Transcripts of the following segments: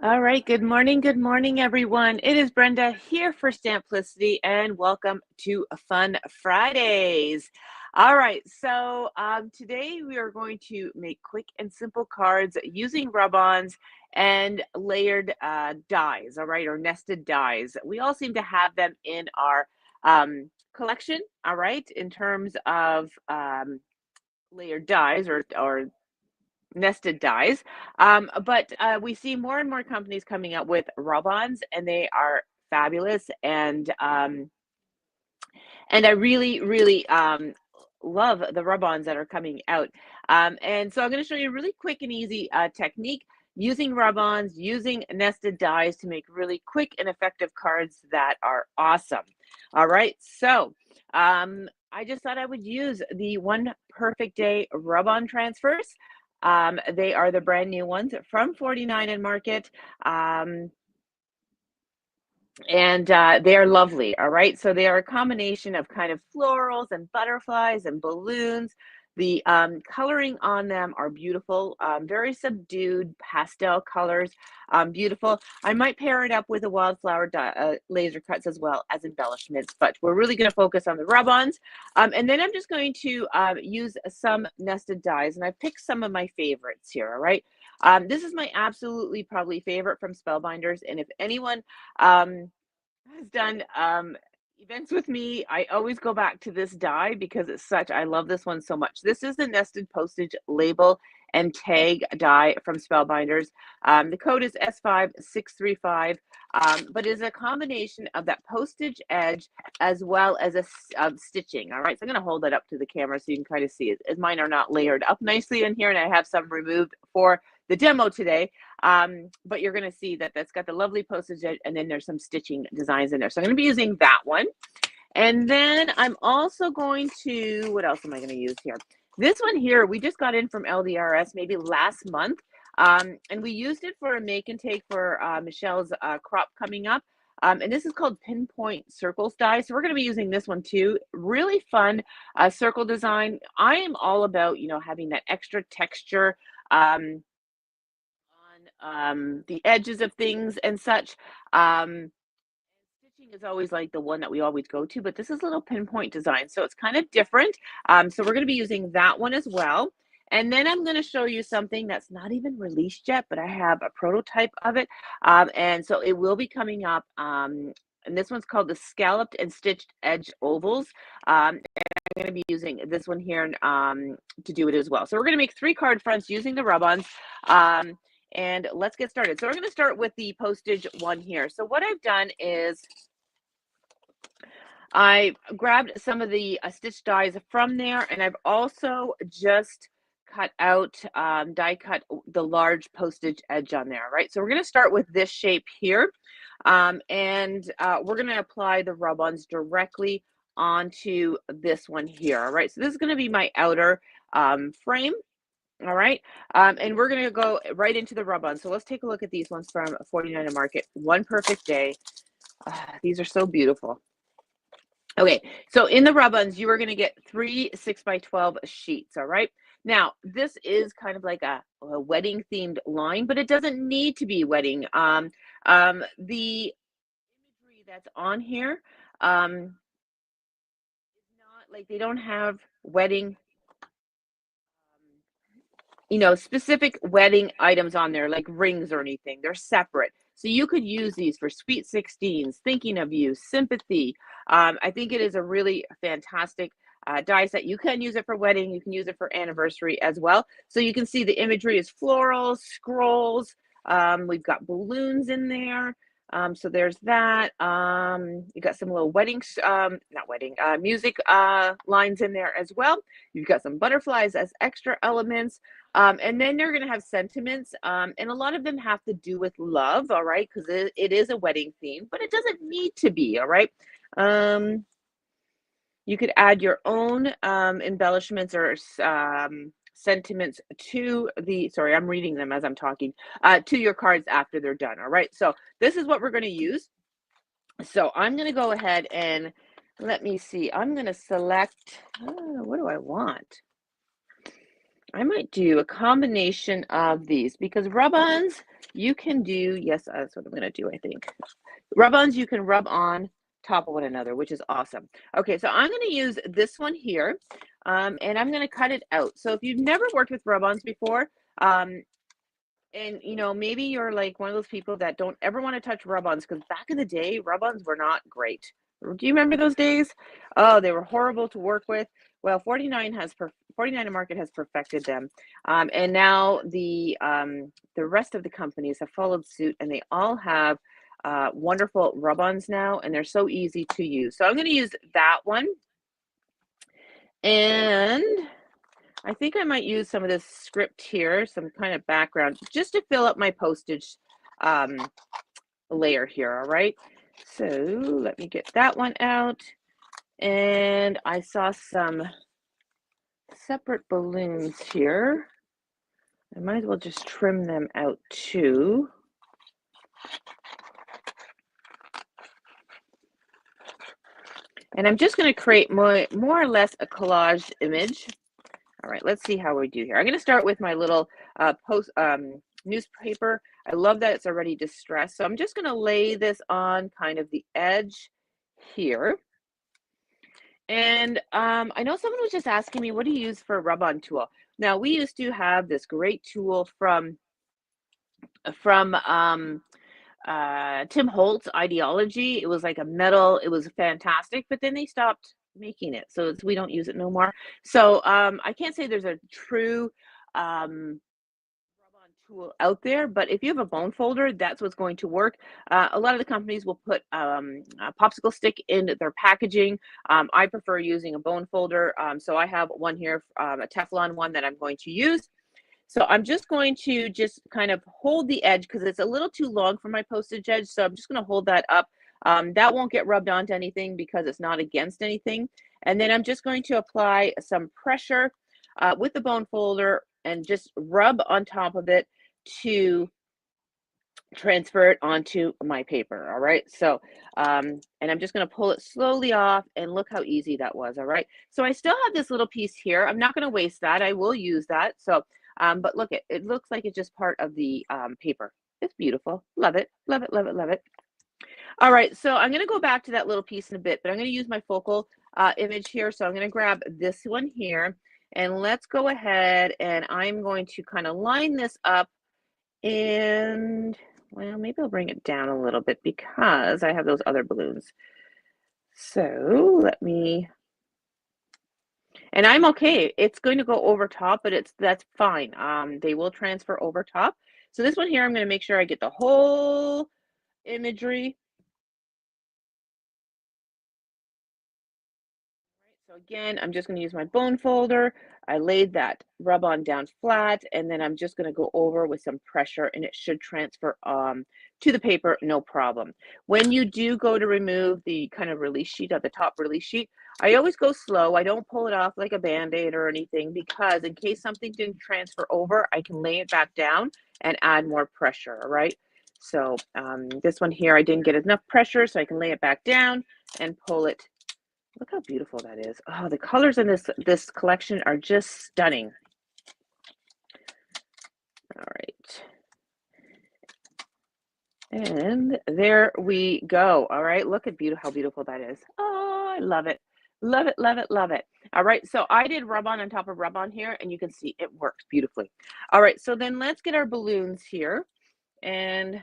All right, good morning, everyone. It is Brenda here for Stamplicity, and welcome to Fun Fridays. All right, so today we are going to make quick and simple cards using rub-ons and layered dies, all right, or nested dies. We all seem to have them in our collection, all right, in terms of layered dies or nested dies. But we see more and more companies coming out with rub-ons, and they are fabulous. And I really love the rub-ons that are coming out. And so I'm going to show you a really quick and easy technique using rub-ons, using nested dies to make really quick and effective cards that are awesome. All right, so I just thought I would use the One Perfect Day rub-on transfers. They are the brand new ones from 49 and Market. And they are lovely. All right. So they are a combination of kind of florals and butterflies and balloons. The coloring on them are beautiful, very subdued pastel colors, beautiful. I might pair it up with a wildflower laser cuts as well as embellishments, but we're really going to focus on the rub-ons. And then I'm just going to use some nested dies, and I picked some of my favorites here. All right. This is my absolutely probably favorite from Spellbinders, and if anyone has done events with me, I always go back to this die because I love this one so much. This is the nested postage label and tag die from Spellbinders. The code is S5635, but is a combination of that postage edge as well as stitching. All right, so I'm going to hold that up to the camera so you can kind of see it, as mine are not layered up nicely in here, and I have some removed for the demo today. But you're going to see that that's got the lovely postage edge, and then there's some stitching designs in there. So I'm going to be using that one. And then I'm also going to, what else am I going to use here? This one here, we just got in from LDRS maybe last month. And we used it for a make and take for Michelle's crop coming up. And this is called Pinpoint Circles die. So we're going to be using this one too. Really fun circle design. I am all about, having that extra texture on the edges of things and such. Stitching is always like the one that we always go to, but this is a little pinpoint design, so it's kind of different. So we're going to be using that one as well. And then I'm going to show you something that's not even released yet, but I have a prototype of it. And so it will be coming up. And this one's called the Scalloped and Stitched Edge Ovals. And I'm going to be using this one here to do it as well. So we're going to make 3 card fronts using the rub-ons. And let's get started. So we're going to start with the postage one here. So what I've done is I grabbed some of the stitch dies from there, and I've also just cut out, die cut the large postage edge on there, right? So we're going to start with this shape here, and we're going to apply the rub-ons directly onto this one here, all right? So this is going to be my outer frame. All right. And we're going to go right into the rub-on. So let's take a look at these ones from 49 and Market. One Perfect Day. These are so beautiful. Okay. So in the rub-ons, you are going to get 3 6x12 sheets. All right. Now, this is kind of like a wedding themed line, but it doesn't need to be wedding. The imagery that's on here is not like they don't have wedding specific wedding items on there, like rings or anything. They're separate. So you could use these for Sweet 16s, Thinking of You, Sympathy. I think it is a really fantastic die set. You can use it for wedding. You can use it for anniversary as well. So you can see the imagery is florals, scrolls. We've got balloons in there. So there's that. You got some little music lines in there as well. You've got some butterflies as extra elements. And then you're going to have sentiments, and a lot of them have to do with love, all right, because it is a wedding theme, but it doesn't need to be, all right. You could add your own embellishments or sentiments to sorry, I'm reading them as I'm talking, to your cards after they're done, all right. So this is what we're going to use. So I'm going to go ahead and let me see. I'm going to select, what do I want? I might do a combination of these because rub-ons you can do, yes, that's what I'm gonna do, I think. Rub-ons you can rub on top of one another, which is awesome. Okay, so I'm gonna use this one here, and I'm gonna cut it out. So if you've never worked with rub-ons before, and maybe you're like one of those people that don't ever want to touch rub-ons because back in the day, rub-ons were not great. Do you remember those days? Oh, they were horrible to work with. Well, 49 Market has perfected them, and now the rest of the companies have followed suit, and they all have wonderful rub-ons now, and they're so easy to use. So I'm going to use that one, and I think I might use some of this script here, some kind of background, just to fill up my postage layer here, all right? So let me get that one out. And I saw some separate balloons here. I might as well just trim them out too. And I'm just going to create more or less a collage image. All right, let's see how we do here. I'm going to start with my little newspaper. I love that it's already distressed. So I'm just going to lay this on kind of the edge here. And I know someone was just asking me, what do you use for a rub-on tool? Now, we used to have this great tool from Tim Holtz, Ideology. It was like a metal. It was fantastic, but then they stopped making it, so we don't use it no more. So I can't say there's a true rub-on tool out there, but if you have a bone folder, that's what's going to work. A lot of the companies will put a popsicle stick in their packaging. I prefer using a bone folder, so I have one here, a Teflon one that I'm going to use. So I'm just going to just kind of hold the edge because it's a little too long for my postage edge. So I'm just going to hold that up. That won't get rubbed onto anything because it's not against anything. And then I'm just going to apply some pressure with the bone folder and just rub on top of it to transfer it onto my paper. All right. So, and I'm just going to pull it slowly off, and look how easy that was. All right. So I still have this little piece here. I'm not going to waste that. I will use that. So, but look, it looks like it's just part of the paper. It's beautiful. Love it. Love it. Love it. Love it. All right. So I'm going to go back to that little piece in a bit, but I'm going to use my focal image here. So I'm going to grab this one here, and let's go ahead, and I'm going to kind of line this up. And well, maybe I'll bring it down a little bit because I have those other balloons. So let me, and I'm okay. It's going to go over top, but that's fine. They will transfer over top. So this one here, I'm going to make sure I get the whole imagery. So again, I'm just going to use my bone folder. I laid that rub-on down flat, and then I'm just going to go over with some pressure, and it should transfer to the paper, no problem. When you do go to remove the kind of release sheet of the top release sheet, I always go slow. I don't pull it off like a Band-Aid or anything, because in case something didn't transfer over, I can lay it back down and add more pressure, all right? So this one here, I didn't get enough pressure, so I can lay it back down and pull it. Look how beautiful that is. Oh, the colors in this collection are just stunning. All right. And there we go. All right. Look at how beautiful that is. Oh, I love it. Love it, love it, love it. All right. So I did rub-on top of rub-on here, and you can see it works beautifully. All right. So then let's get our balloons here. And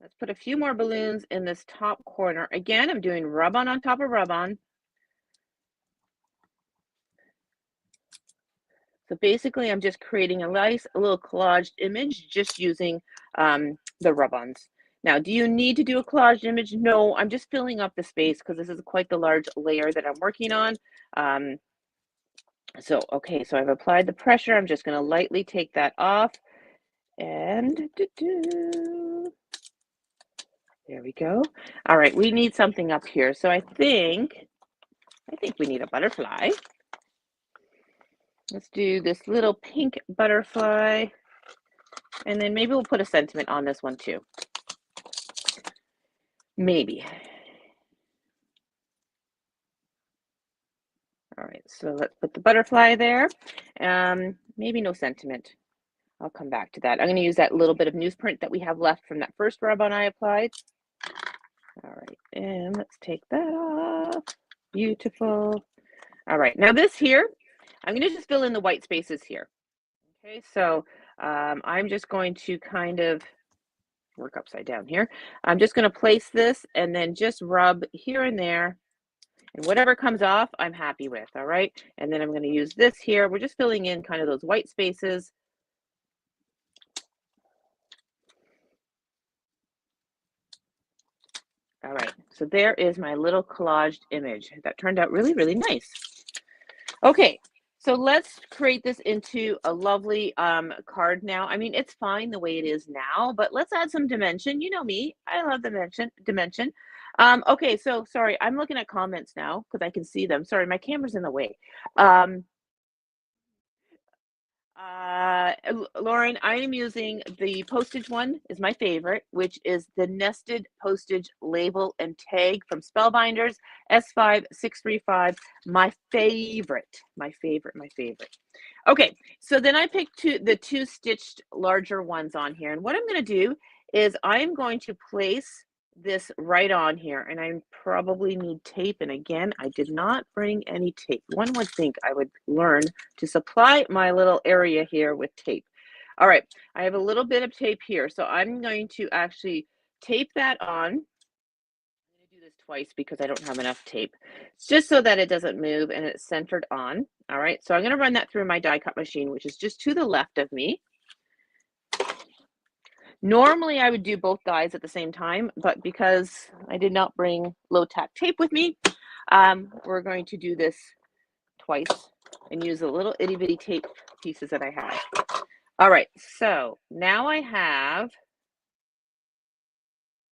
let's put a few more balloons in this top corner. Again, I'm doing rub-on top of rub-on. So basically, I'm just creating a little collaged image just using the rub-ons. Now, do you need to do a collaged image? No, I'm just filling up the space because this is quite the large layer that I'm working on. Okay, so I've applied the pressure. I'm just going to lightly take that off. And there we go. All right, we need something up here. So I think we need a butterfly. Let's do this little pink butterfly. And then maybe we'll put a sentiment on this one too. Maybe. All right, so let's put the butterfly there. maybe no sentiment. I'll come back to that. I'm going to use that little bit of newsprint that we have left from that first rub-on I applied. All right, and let's take that off. Beautiful. All right, now this here, I'm going to just fill in the white spaces here. Okay, so I'm just going to kind of work upside down here. I'm just going to place this and then just rub here and there. And whatever comes off, I'm happy with, all right? And then I'm going to use this here. We're just filling in kind of those white spaces. All right, so there is my little collaged image. That turned out really, really nice. Okay, so let's create this into a lovely card now. I mean, it's fine the way it is now, but let's add some dimension. You know me, I love dimension. Okay, so sorry, I'm looking at comments now because I can see them. Sorry, my camera's in the way. Lauren, I am using the postage one is my favorite, which is the nested postage label and tag from Spellbinders S5635. My favorite. Okay, so then I picked the two stitched larger ones on here. And what I'm going to do is I'm going to place this right on here, and I probably need tape. And again, I did not bring any tape. One would think I would learn to supply my little area here with tape. All right, I have a little bit of tape here, so I'm going to actually tape that on. I'm going to do this twice because I don't have enough tape, just so that it doesn't move and it's centered on. All right, so I'm going to run that through my die cut machine, which is just to the left of me. Normally, I would do both dies at the same time, but because I did not bring low-tack tape with me, we're going to do this twice and use the little itty-bitty tape pieces that I have. All right, so now I have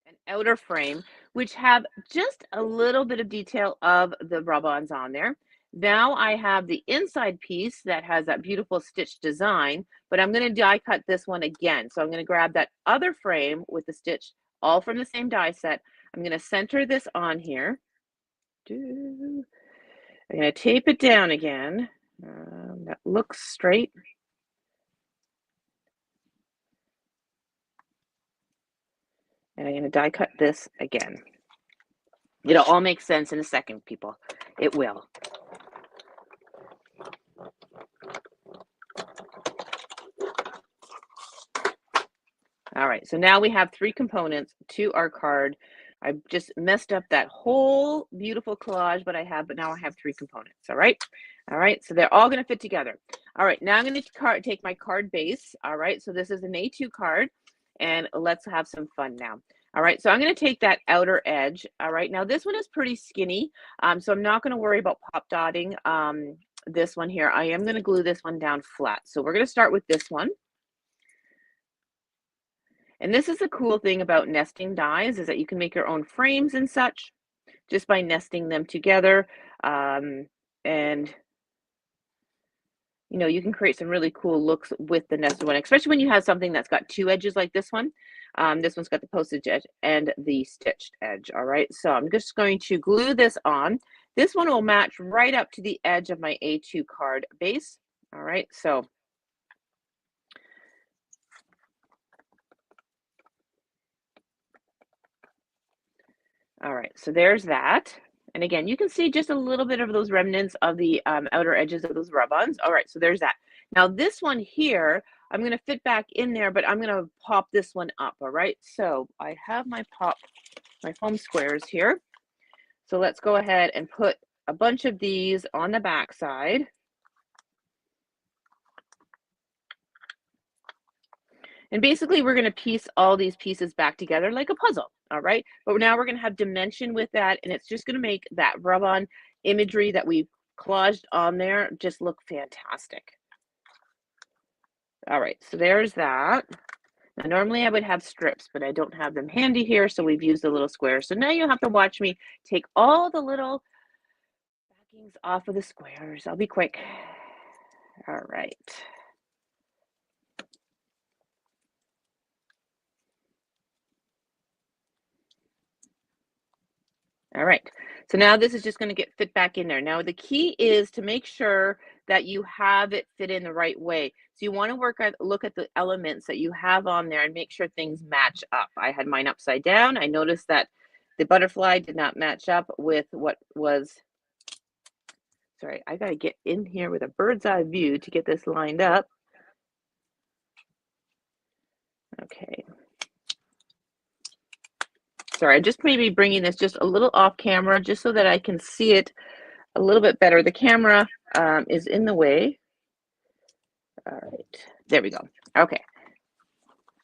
an outer frame, which have just a little bit of detail of the rub-ons on there. Now I have the inside piece that has that beautiful stitch design, but I'm going to die cut this one again. So I'm going to grab that other frame with the stitch, all from the same die set. I'm going to center this on here. I'm going to tape it down again. That looks straight. And I'm going to die cut this again. It'll all make sense in a second, people. It will. All right, so now we have 3 components to our card. I just messed up that whole beautiful collage, but now I have 3 components, all right? All right, so they're all gonna fit together. All right, now I'm gonna take my card base, all right? So this is an A2 card, and let's have some fun now. All right, so I'm gonna take that outer edge, all right? Now this one is pretty skinny, so I'm not gonna worry about pop dotting this one here. I am gonna glue this one down flat. So we're gonna start with this one. And this is the cool thing about nesting dies is that you can make your own frames and such just by nesting them together. And you know, you can create some really cool looks with the nested one, especially when you have something that's got 2 edges like this one. This one's got the postage edge and the stitched edge. All right, so I'm just going to glue this on. This one will match right up to the edge of my A2 card base. All right, so all right, so there's that. And again, you can see just a little bit of those remnants of the outer edges of those rub-ons. All right, so there's that. Now this one here, I'm gonna fit back in there, but I'm gonna pop this one up, all right? So I have my foam squares here. So let's go ahead and put a bunch of these on the back side. And basically, we're going to piece all these pieces back together like a puzzle, all right? But now we're going to have dimension with that, and it's just going to make that rub-on imagery that we collaged on there just look fantastic. All right, so there's that. Now, normally I would have strips, but I don't have them handy here, so we've used the little squares. So now you have to watch me take all the little backings off of the squares. I'll be quick. All right. All right, so now this is just going to get fit back in there. Now the key is to make sure that you have it fit in the right way. So you want to look at the elements that you have on there and make sure things match up. I had mine upside down. I noticed that the butterfly did not match up with what was, sorry, I got to get in here with a bird's eye view to get this lined up. Okay. Sorry, I just maybe bringing this just a little off camera just so that I can see it a little bit better. The camera is in the way. All right, there we go. Okay,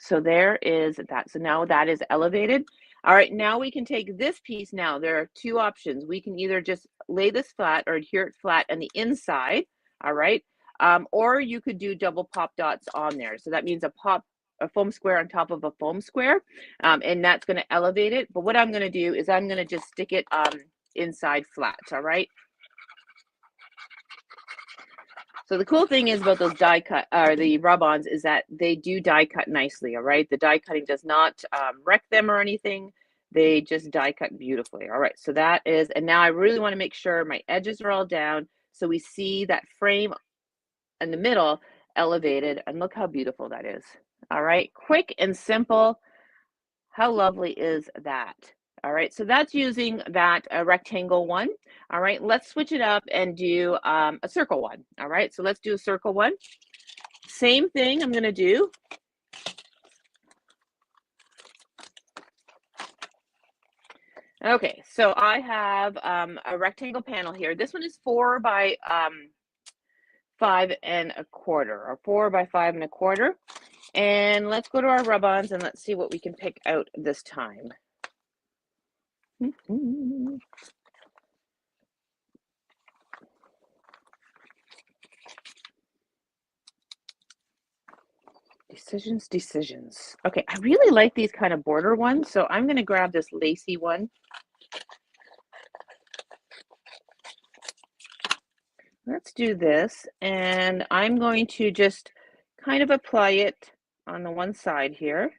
so there is that. So now that is elevated. All right, now we can take this piece now. There are two options. We can either just lay this flat or adhere it flat on the inside, all right? Or you could do double pop dots on there. So that means a foam square on top of a foam square, and that's gonna elevate it. But what I'm gonna do is I'm gonna just stick it inside flat, all right? So the cool thing is about those die cut or the rub-ons is that they do die cut nicely, all right? The die cutting does not wreck them or anything. They just die cut beautifully. All right, so that is, and now I really want to make sure my edges are all down so we see that frame in the middle elevated, and look how beautiful that is. All right, quick and simple. How lovely is that? All right, so that's using that rectangle one. All right, let's switch it up and do a circle one. All right, so let's do a circle one. Same thing I'm gonna do. Okay, so I have a rectangle panel here. This one is 4 by 5 1/4, or 4 by 5 1/4. And let's go to our rub-ons and let's see what we can pick out this time. Decisions. Okay, I really like these kind of border ones, so I'm going to grab this lacy one. Let's do this, and I'm going to just kind of apply it on the one side here.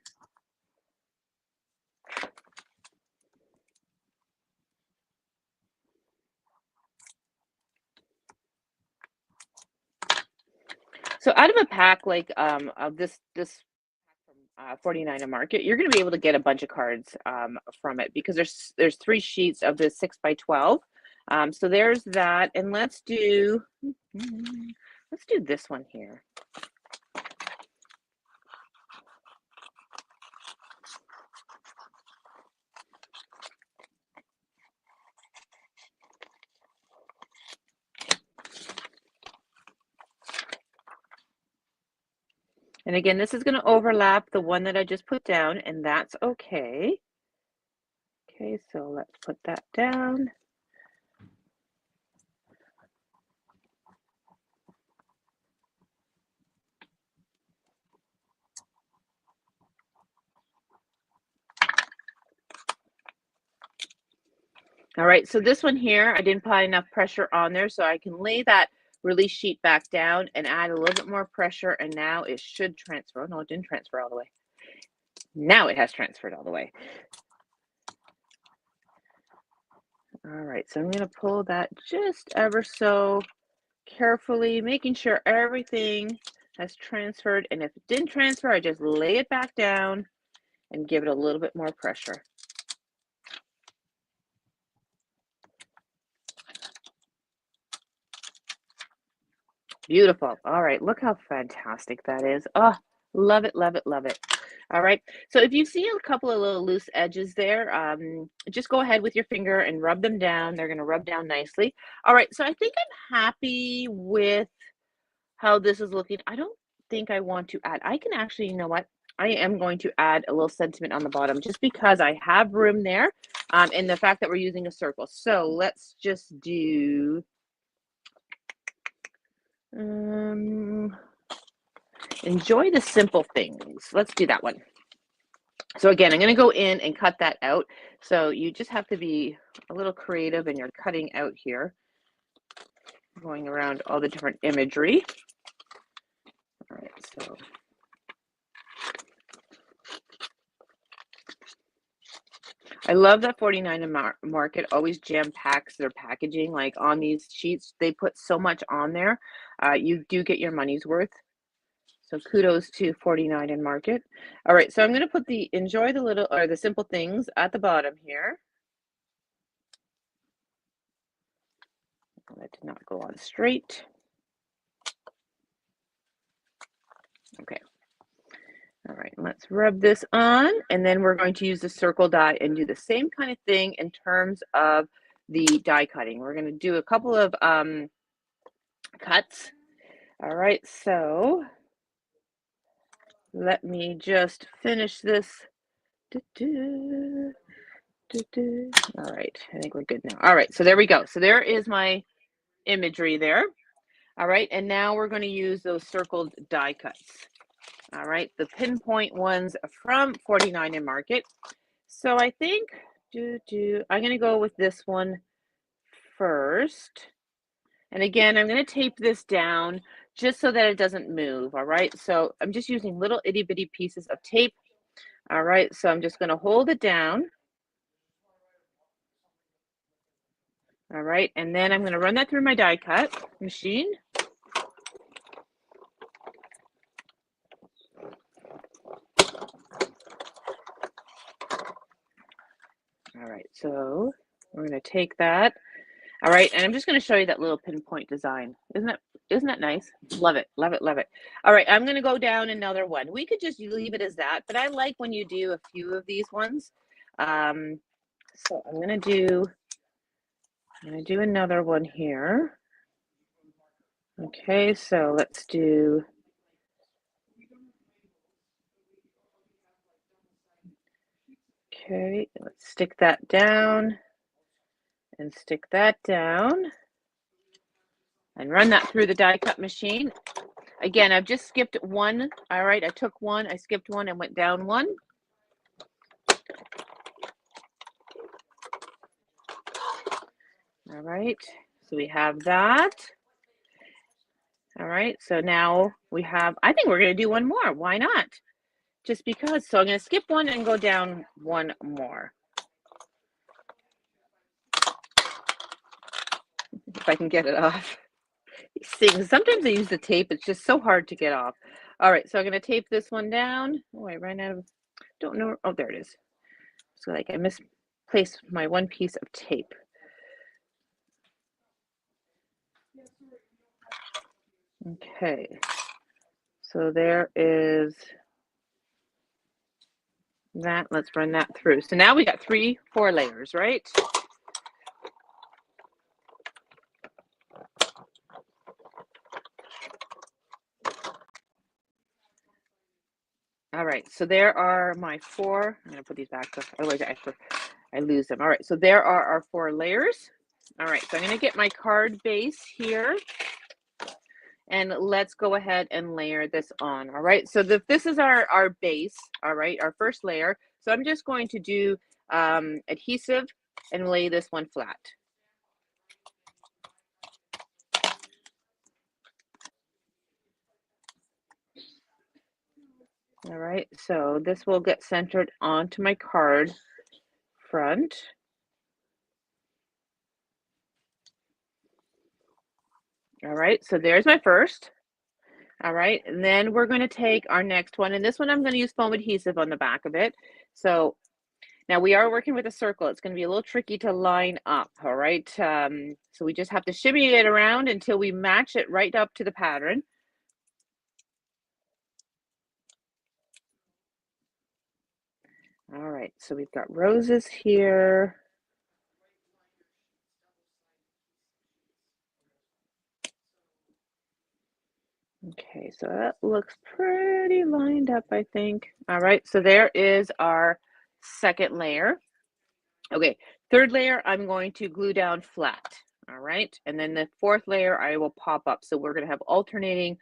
So out of a pack like of this from 49 Market, you're going to be able to get a bunch of cards from it because there's 3 sheets of this 6 by 12. So there's that, and let's do this one here. And again, this is going to overlap the one that I just put down, and that's okay. Okay, so let's put that down. All right, so this one here, I didn't put enough pressure on there, so I can lay that release sheet back down and add a little bit more pressure, and now it should transfer. Oh, no, it didn't transfer all the way. Now it has transferred all the way. All right, so I'm going to pull that just ever so carefully, making sure everything has transferred, and if it didn't transfer, I just lay it back down and give it a little bit more pressure. Beautiful. All right, look how fantastic that is. Oh, love it, love it, love it. All right, so if you see a couple of little loose edges there, just go ahead with your finger and rub them down. They're going to rub down nicely. All right, so I think I'm happy with how this is looking. I don't think I want to add. I can actually, you know what? I am going to add a little sentiment on the bottom just because I have room there, and the fact that we're using a circle. So let's just do enjoy the simple things. Let's do that one. So again, I'm going to go in and cut that out. So you just have to be a little creative in your cutting out here, going around all the different imagery. All right, so I love that 49 and Market always jam packs their packaging. Like on these sheets, they put so much on there. You do get your money's worth. So kudos to 49 and Market. All right, so I'm going to put the enjoy the little or the simple things at the bottom here. That did not go on straight. Okay. All right, let's rub this on, and then we're going to use the circle die and do the same kind of thing in terms of the die cutting. We're going to do a couple of cuts. All right, so let me just finish this. All right, I think we're good now. All right, so there we go. So there is my imagery there. All right, and now we're going to use those circled die cuts. All right, the pinpoint ones from 49 and Market. So I think I'm going to go with this one first. And again, I'm going to tape this down just so that it doesn't move. All right, so I'm just using little itty bitty pieces of tape. All right, so I'm just going to hold it down. All right, and then I'm going to run that through my die cut machine. All right, so we're going to take that. All right, and I'm just going to show you that little pinpoint design. Isn't that nice? Love it, love it, love it. All right, I'm going to go down another one. We could just leave it as that, but I like when you do a few of these ones. So I'm going to do another one here. Okay, so let's do. Okay, let's stick that down and stick that down and run that through the die cut machine. Again, I've just skipped one. All right, I took one, I skipped one and went down one. All right, so we have that. All right, so now we have, I think we're going to do one more. Why not? Just because. So I'm going to skip one and go down one more. If I can get it off. These things, sometimes I use the tape. It's just so hard to get off. All right, so I'm going to tape this one down. Oh, I ran out of, don't know. Oh, there it is. So like I misplaced my one piece of tape. Okay, so there is that. Let's run that through. So now we got 4 layers, right? All right, so there are my 4. I'm going to put these back, otherwise I lose them. All right, so there are our 4 layers. All right, so I'm going to get my card base here. And let's go ahead and layer this on. All right, so this is our base. All right, our first layer. So I'm just going to do adhesive and lay this one flat. All right, so this will get centered onto my card front. All right, so there's my first. All right, and then we're going to take our next one, and this one I'm going to use foam adhesive on the back of it. So now we are working with a circle. It's going to be a little tricky to line up, all right? So we just have to shimmy it around until we match it right up to the pattern. All right, so we've got roses here. Okay, so that looks pretty lined up, I think. All right, so there is our second layer. Okay, third layer, I'm going to glue down flat. All right, and then the fourth layer, I will pop up. So we're going to have alternating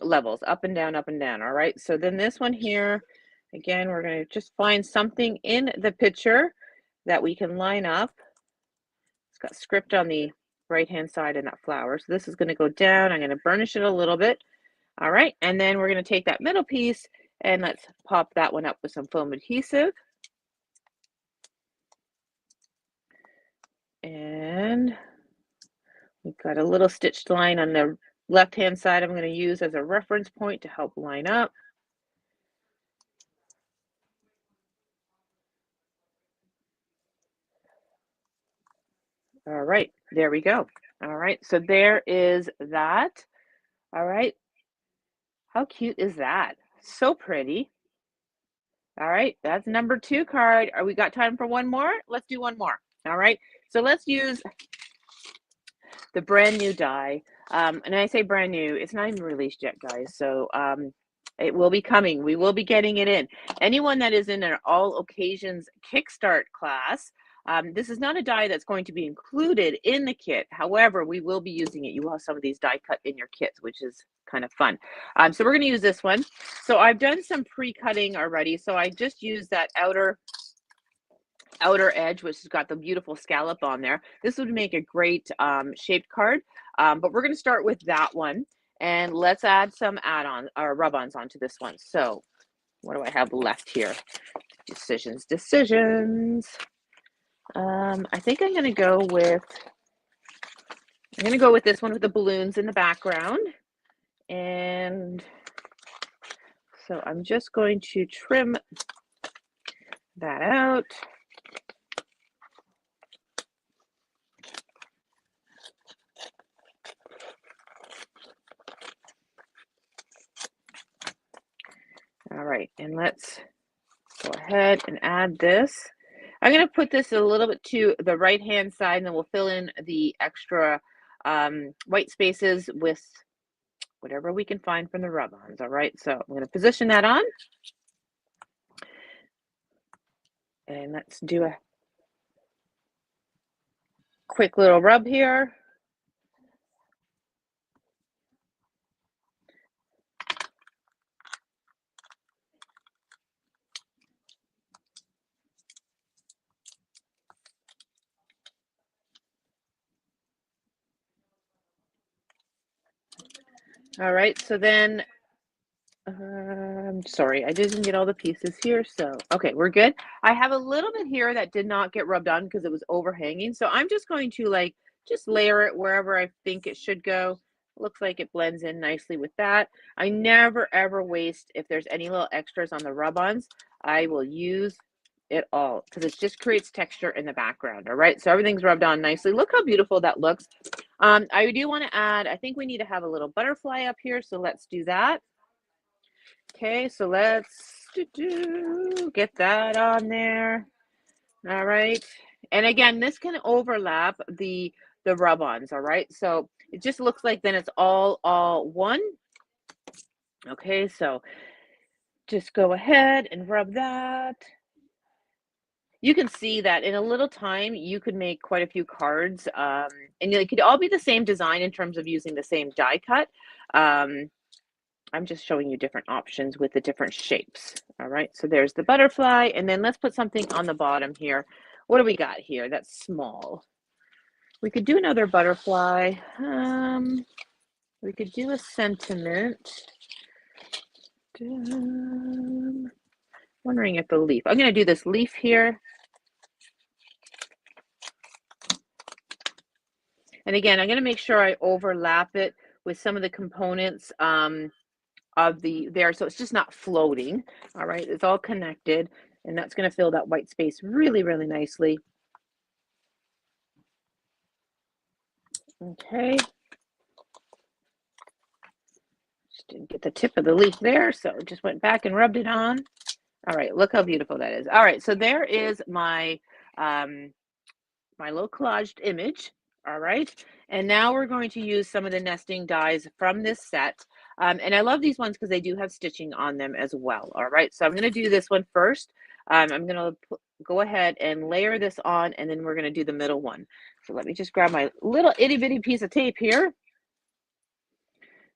levels, up and down, up and down. All right, so then this one here, again, we're going to just find something in the picture that we can line up. It's got script on the right-hand side in that flower. So this is going to go down. I'm going to burnish it a little bit. All right, and then we're going to take that middle piece and let's pop that one up with some foam adhesive. And we've got a little stitched line on the left-hand side I'm going to use as a reference point to help line up. All right, there we go. All right, so there is that. All right, how cute is that? So pretty. All right, that's number 2 card. Are we got time for one more? Let's do one more. All right, so let's use the brand new die. And I say brand new, it's not even released yet, guys. So it will be coming. We will be getting it in. Anyone that is in an all occasions Kickstart class, this is not a die that's going to be included in the kit. However, we will be using it. You will have some of these die cut in your kits, which is kind of fun. So we're going to use this one. So I've done some pre-cutting already. So I just used that outer edge, which has got the beautiful scallop on there. This would make a great shaped card, but we're going to start with that one, and let's add some add-on or rub-ons onto this one. So what do I have left here? Decisions. I think I'm going to go with this one with the balloons in the background, and so I'm just going to trim that out. All right, and let's go ahead and add this. I'm going to put this a little bit to the right-hand side, and then we'll fill in the extra white spaces with whatever we can find from the rub-ons. All right, so I'm going to position that on. And let's do a quick little rub here. All right, so then, I'm sorry, I didn't get all the pieces here, so, okay, we're good. I have a little bit here that did not get rubbed on because it was overhanging, so I'm just going to, just layer it wherever I think it should go. Looks like it blends in nicely with that. I never, ever waste, if there's any little extras on the rub-ons, I will use it all because it just creates texture in the background. All right, so everything's rubbed on nicely. Look how beautiful that looks. I do want to add, I think we need to have a little butterfly up here, so let's do that. Okay, so let's get that on there. All right, and again, this can overlap the rub-ons. All right, so it just looks like then it's all one. Okay, so just go ahead and rub that. You can see that in a little time, you could make quite a few cards, and they could all be the same design in terms of using the same die cut. I'm just showing you different options with the different shapes. All right, so there's the butterfly, and then let's put something on the bottom here. What do we got here? That's small. We could do another butterfly. We could do a sentiment. Wondering if the leaf. I'm going to do this leaf here. And again, I'm going to make sure I overlap it with some of the components of there, so it's just not floating. All right, it's all connected, and that's going to fill that white space really, really nicely. Okay. Just didn't get the tip of the leaf there, so just went back and rubbed it on. All right, look how beautiful that is. All right, so there is my my little collaged image. All right, and now we're going to use some of the nesting dies from this set. And I love these ones because they do have stitching on them as well. All right, so I'm going to do this one first. I'm going to go ahead and layer this on, and then we're going to do the middle one. So let me just grab my little itty bitty piece of tape here,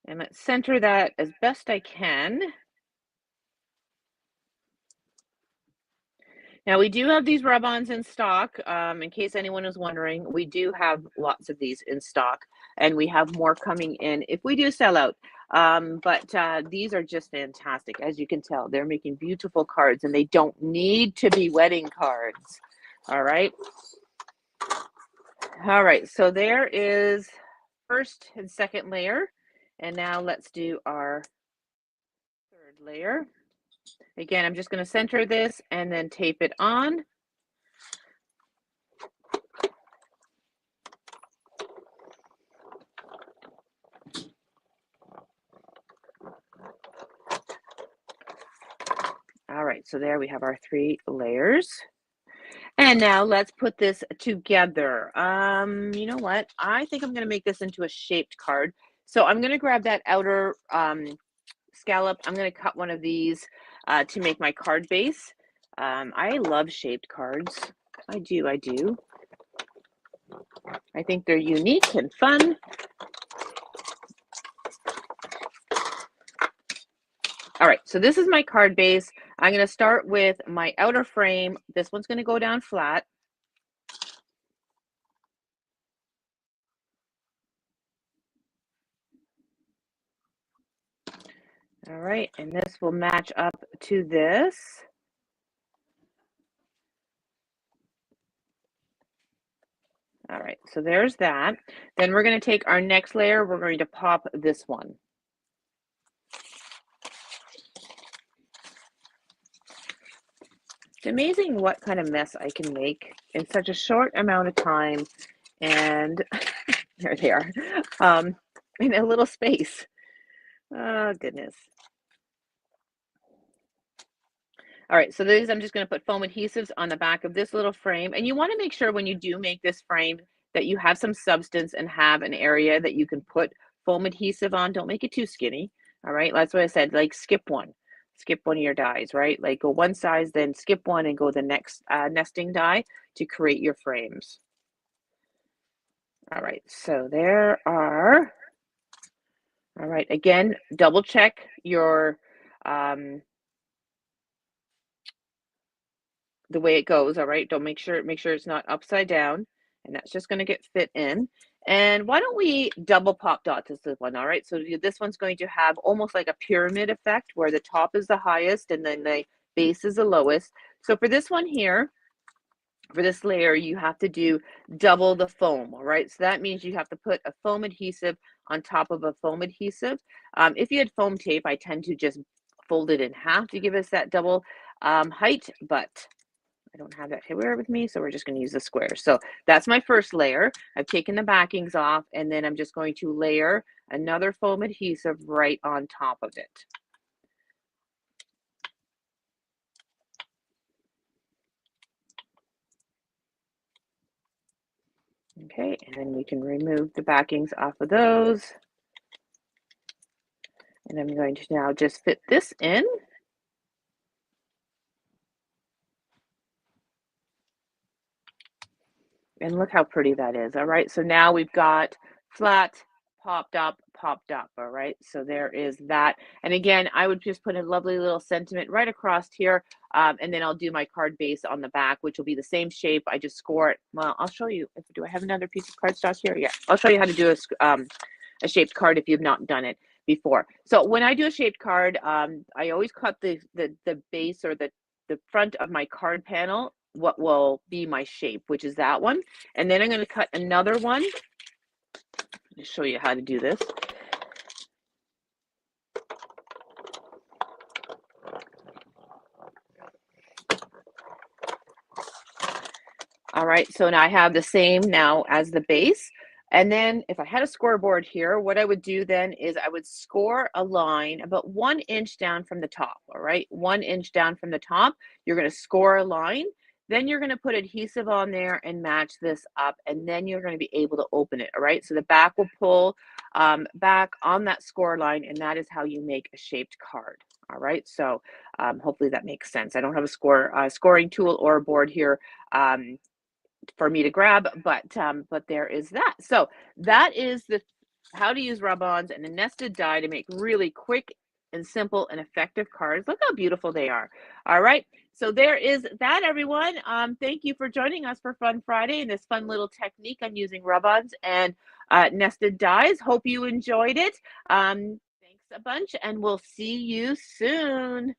and let's center that as best I can. Now we do have these rub-ons in stock. In case anyone is wondering, we do have lots of these in stock, and we have more coming in if we do sell out. But these are just fantastic. As you can tell, they're making beautiful cards, and they don't need to be wedding cards. All right. All right, so there is first and second layer. And now let's do our third layer. Again, I'm just going to center this and then tape it on. All right, so there we have our 3 layers. And now let's put this together. You know what? I think I'm going to make this into a shaped card. So I'm going to grab that outer scallop. I'm going to cut one of these to make my card base. I love shaped cards. I do. I think they're unique and fun. All right, so this is my card base. I'm going to start with my outer frame. This one's going to go down flat. All right, and this will match up to this. All right, so there's that. Then we're going to take our next layer. We're going to pop this one. It's amazing what kind of mess I can make in such a short amount of time. And there they are, in a little space. Oh, goodness. All right, so these I'm just going to put foam adhesives on the back of this little frame. And you want to make sure when you do make this frame that you have some substance and have an area that you can put foam adhesive on. Don't make it too skinny. All right, that's what I said, like skip one of your dies, right? Like go one size, then skip one and go the next nesting die to create your frames. All right, so there are, all right, again, double check your, the way it goes, all right? Don't make sure it's not upside down, and that's just going to get fit in. And why don't we double pop dot this one, all right? So this one's going to have almost like a pyramid effect where the top is the highest and then the base is the lowest. So for this one here, for this layer, you have to do double the foam, all right? So that means you have to put a foam adhesive on top of a foam adhesive. If you had foam tape, I tend to just fold it in half to give us that double height, but I don't have that here with me, so we're just going to use the square. So that's my first layer. I've taken the backings off, and then I'm just going to layer another foam adhesive right on top of it. Okay, and then we can remove the backings off of those. And I'm going to now just fit this in. And look how pretty that is. All right, so now we've got flat, popped up, all right? So there is that. And again, I would just put a lovely little sentiment right across here, and then I'll do my card base on the back, which will be the same shape. I just score it. Well, I'll show you. Do I have another piece of cardstock here? Yeah, I'll show you how to do a shaped card if you've not done it before. So when I do a shaped card, I always cut the base or the front of my card panel what will be my shape, which is that one. And then I'm going to cut another one to show you how to do this. All right, so now I have the same now as the base. And then if I had a scoreboard here, what I would do then is I would score a line about 1 inch down from the top, all right? 1 inch down from the top, you're going to score a line. Then you're going to put adhesive on there and match this up, and then you're going to be able to open it, all right? So the back will pull back on that score line, and that is how you make a shaped card, all right? So hopefully that makes sense. I don't have a scoring tool or a board here for me to grab, but there is that. So that is the how to use rub-ons and a nested die to make really quick and simple and effective cards. Look how beautiful they are. All right, so there is that, everyone. Thank you for joining us for Fun Friday and this fun little technique on using rub-ons and nested dies. Hope you enjoyed it. Thanks a bunch, and we'll see you soon.